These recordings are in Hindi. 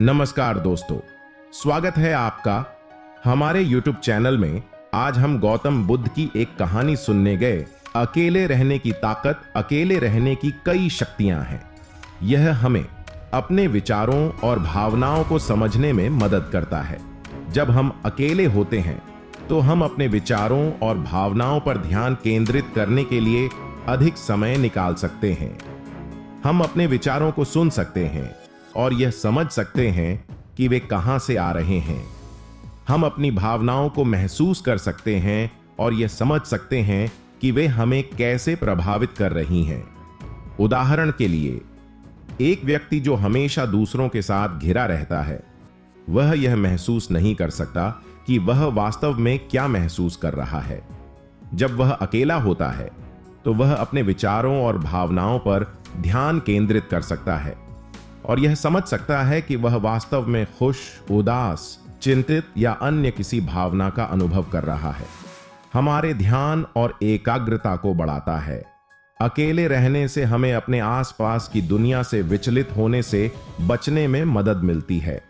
नमस्कार दोस्तों, स्वागत है आपका हमारे YouTube चैनल में। आज हम गौतम बुद्ध की एक कहानी सुनने गए। अकेले रहने की ताकत, अकेले रहने की कई शक्तियां हैं। यह हमें अपने विचारों और भावनाओं को समझने में मदद करता है। जब हम अकेले होते हैं तो हम अपने विचारों और भावनाओं पर ध्यान केंद्रित करने के लिए अधिक समय निकाल सकते हैं। हम अपने विचारों को सुन सकते हैं और यह समझ सकते हैं कि वे कहां से आ रहे हैं। हम अपनी भावनाओं को महसूस कर सकते हैं और यह समझ सकते हैं कि वे हमें कैसे प्रभावित कर रही हैं। उदाहरण के लिए, एक व्यक्ति जो हमेशा दूसरों के साथ घिरा रहता है, वह यह महसूस नहीं कर सकता कि वह वास्तव में क्या महसूस कर रहा है। जब वह अकेला होता है तो वह अपने विचारों और भावनाओं पर ध्यान केंद्रित कर सकता है और यह समझ सकता है कि वह वास्तव में खुश, उदास, चिंतित या अन्य किसी भावना का अनुभव कर रहा है। हमारे ध्यान और एकाग्रता को बढ़ाता है। अकेले रहने से हमें अपने आसपास की दुनिया से विचलित होने से बचने में मदद मिलती है।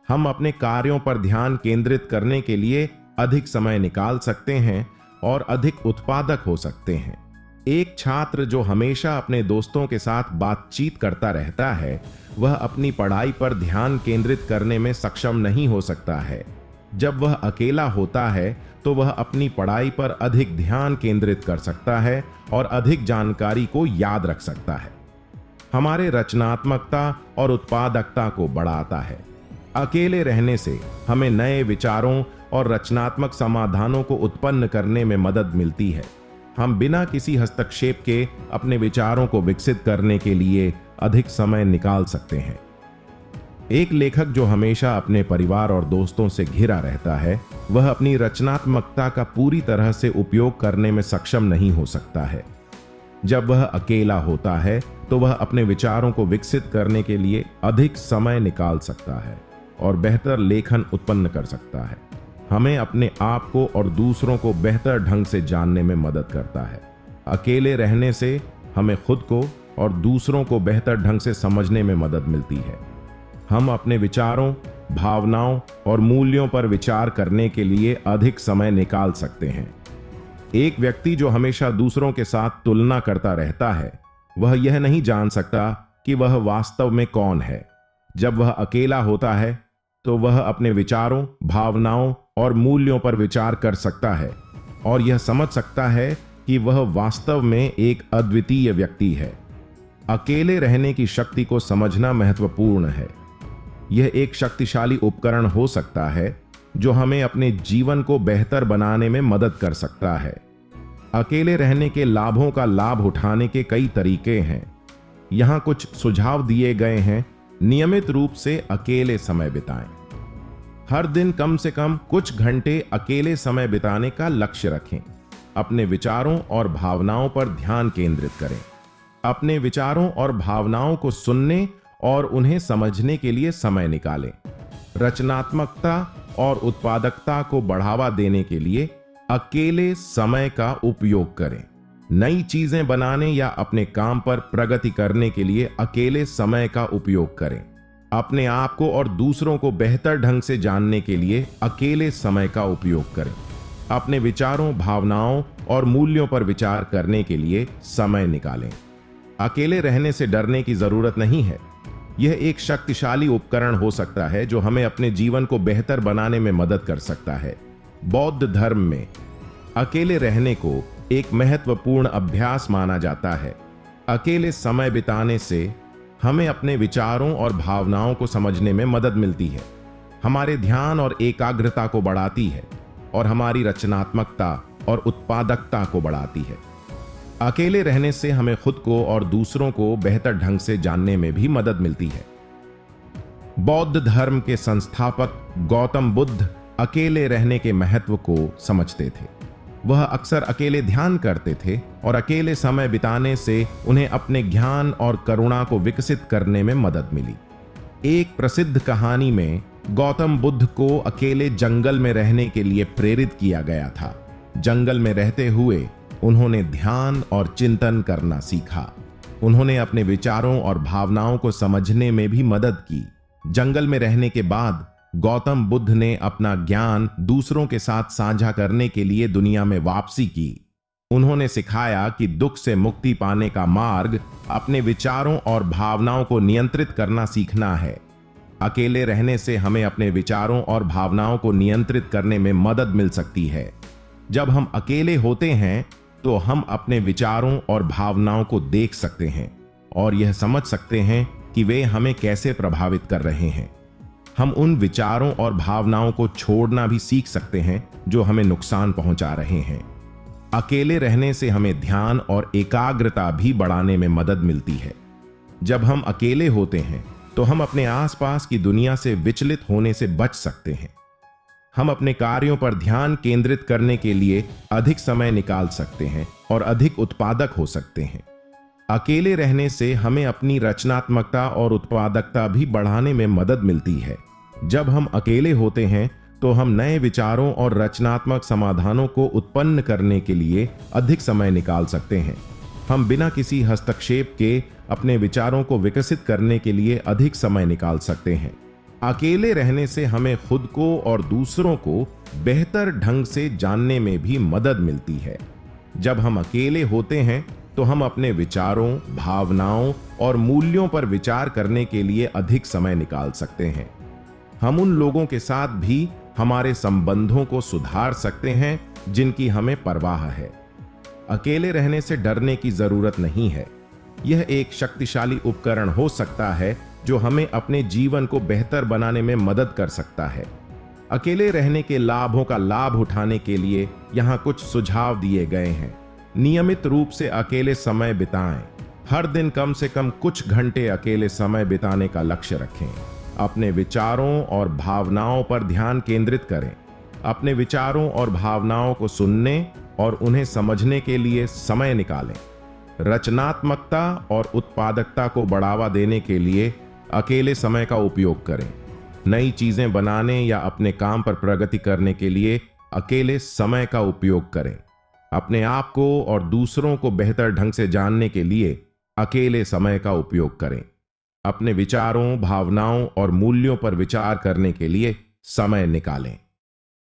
हम अपने कार्यों पर ध्यान केंद्रित करने के लिए अधिक समय निकाल सकते हैं और अधिक उत्पादक हो सकते हैं। एक छात्र जो हमेशा अपने दोस्तों के साथ बातचीत करता रहता है, वह अपनी पढ़ाई पर ध्यान केंद्रित करने में सक्षम नहीं हो सकता है। जब वह अकेला होता है तो वह अपनी पढ़ाई पर अधिक ध्यान केंद्रित कर सकता है और अधिक जानकारी को याद रख सकता है। हमारे रचनात्मकता और उत्पादकता को बढ़ाता है। अकेले रहने से हमें नए विचारों और रचनात्मक समाधानों को उत्पन्न करने में मदद मिलती है। हम बिना किसी हस्तक्षेप के अपने विचारों को विकसित करने के लिए अधिक समय निकाल सकते हैं। एक लेखक जो हमेशा अपने परिवार और दोस्तों से घिरा रहता है, वह अपनी रचनात्मकता का पूरी तरह से उपयोग करने में सक्षम नहीं हो सकता है। जब वह अकेला होता है तो वह अपने विचारों को विकसित करने के लिए अधिक समय निकाल सकता है और बेहतर लेखन उत्पन्न कर सकता है। हमें अपने आप को और दूसरों को बेहतर ढंग से जानने में मदद करता है। अकेले रहने से हमें खुद को और दूसरों को बेहतर ढंग से समझने में मदद मिलती है। हम अपने विचारों, भावनाओं और मूल्यों पर विचार करने के लिए अधिक समय निकाल सकते हैं। एक व्यक्ति जो हमेशा दूसरों के साथ तुलना करता रहता है, वह यह नहीं जान सकता कि वह वास्तव में कौन है। जब वह अकेला होता है तो वह अपने विचारों, भावनाओं और मूल्यों पर विचार कर सकता है और यह समझ सकता है कि वह वास्तव में एक अद्वितीय व्यक्ति है। अकेले रहने की शक्ति को समझना महत्वपूर्ण है। यह एक शक्तिशाली उपकरण हो सकता है जो हमें अपने जीवन को बेहतर बनाने में मदद कर सकता है। अकेले रहने के लाभों का लाभ उठाने के कई तरीके हैं। यहां कुछ सुझाव दिए गए हैं। नियमित रूप से अकेले समय बिताएं। हर दिन कम से कम कुछ घंटे अकेले समय बिताने का लक्ष्य रखें। अपने विचारों और भावनाओं पर ध्यान केंद्रित करें। अपने विचारों और भावनाओं को सुनने और उन्हें समझने के लिए समय निकालें। रचनात्मकता और उत्पादकता को बढ़ावा देने के लिए अकेले समय का उपयोग करें। नई चीजें बनाने या अपने काम पर प्रगति करने के लिए अकेले समय का उपयोग करें। अपने आप को और दूसरों को बेहतर ढंग से जानने के लिए अकेले समय का उपयोग करें। अपने विचारों, भावनाओं और मूल्यों पर विचार करने के लिए समय निकालें। अकेले रहने से डरने की जरूरत नहीं है। यह एक शक्तिशाली उपकरण हो सकता है जो हमें अपने जीवन को बेहतर बनाने में मदद कर सकता है। बौद्ध धर्म में अकेले रहने को एक महत्वपूर्ण अभ्यास माना जाता है। अकेले समय बिताने से हमें अपने विचारों और भावनाओं को समझने में मदद मिलती है। हमारे ध्यान और एकाग्रता को बढ़ाती है और हमारी रचनात्मकता और उत्पादकता को बढ़ाती है। अकेले रहने से हमें खुद को और दूसरों को बेहतर ढंग से जानने में भी मदद मिलती है। बौद्ध धर्म के संस्थापक गौतम बुद्ध अकेले रहने के महत्व को समझते थे। वह अक्सर अकेले ध्यान करते थे और अकेले समय बिताने से उन्हें अपने ज्ञान और करुणा को विकसित करने में मदद मिली। एक प्रसिद्ध कहानी में गौतम बुद्ध को अकेले जंगल में रहने के लिए प्रेरित किया गया था। जंगल में रहते हुए उन्होंने ध्यान और चिंतन करना सीखा। उन्होंने अपने विचारों और भावनाओं को समझने में भी मदद की। जंगल में रहने के बाद गौतम बुद्ध ने अपना ज्ञान दूसरों के साथ साझा करने के लिए दुनिया में वापसी की। उन्होंने सिखाया कि दुख से मुक्ति पाने का मार्ग अपने विचारों और भावनाओं को नियंत्रित करना सीखना है। अकेले रहने से हमें अपने विचारों और भावनाओं को नियंत्रित करने में मदद मिल सकती है। जब हम अकेले होते हैं तो हम अपने विचारों और भावनाओं को देख सकते हैं और यह समझ सकते हैं कि वे हमें कैसे प्रभावित कर रहे हैं। हम उन विचारों और भावनाओं को छोड़ना भी सीख सकते हैं जो हमें नुकसान पहुंचा रहे हैं। अकेले रहने से हमें ध्यान और एकाग्रता भी बढ़ाने में मदद मिलती है। जब हम अकेले होते हैं तो हम अपने आसपास की दुनिया से विचलित होने से बच सकते हैं। हम अपने कार्यों पर ध्यान केंद्रित करने के लिए अधिक समय निकाल सकते हैं और अधिक उत्पादक हो सकते हैं। अकेले रहने से हमें अपनी रचनात्मकता और उत्पादकता भी बढ़ाने में मदद मिलती है। जब हम अकेले होते हैं तो हम नए विचारों और रचनात्मक समाधानों को उत्पन्न करने के लिए अधिक समय निकाल सकते हैं। हम बिना किसी हस्तक्षेप के अपने विचारों को विकसित करने के लिए अधिक समय निकाल सकते हैं। अकेले रहने से हमें खुद को और दूसरों को बेहतर ढंग से जानने में भी मदद मिलती है। जब हम अकेले होते हैं तो हम अपने विचारों, भावनाओं और मूल्यों पर विचार करने के लिए अधिक समय निकाल सकते हैं। हम उन लोगों के साथ भी हमारे संबंधों को सुधार सकते हैं जिनकी हमें परवाह है। अकेले रहने से डरने की जरूरत नहीं है। यह एक शक्तिशाली उपकरण हो सकता है जो हमें अपने जीवन को बेहतर बनाने में मदद कर सकता है। अकेले रहने के लाभों का लाभ उठाने के लिए यहाँ कुछ सुझाव दिए गए हैं। नियमित रूप से अकेले समय बिताएं। हर दिन कम से कम कुछ घंटे अकेले समय बिताने का लक्ष्य रखें। अपने विचारों और भावनाओं पर ध्यान केंद्रित करें। अपने विचारों और भावनाओं को सुनने और उन्हें समझने के लिए समय निकालें। रचनात्मकता और उत्पादकता को बढ़ावा देने के लिए अकेले समय का उपयोग करें। नई चीजें बनाने या अपने काम पर प्रगति करने के लिए अकेले समय का उपयोग करें। अपने आप को और दूसरों को बेहतर ढंग से जानने के लिए अकेले समय का उपयोग करें। अपने विचारों, भावनाओं और मूल्यों पर विचार करने के लिए समय निकालें।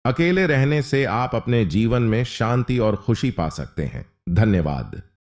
अकेले रहने से आप अपने जीवन में शांति और खुशी पा सकते हैं। धन्यवाद।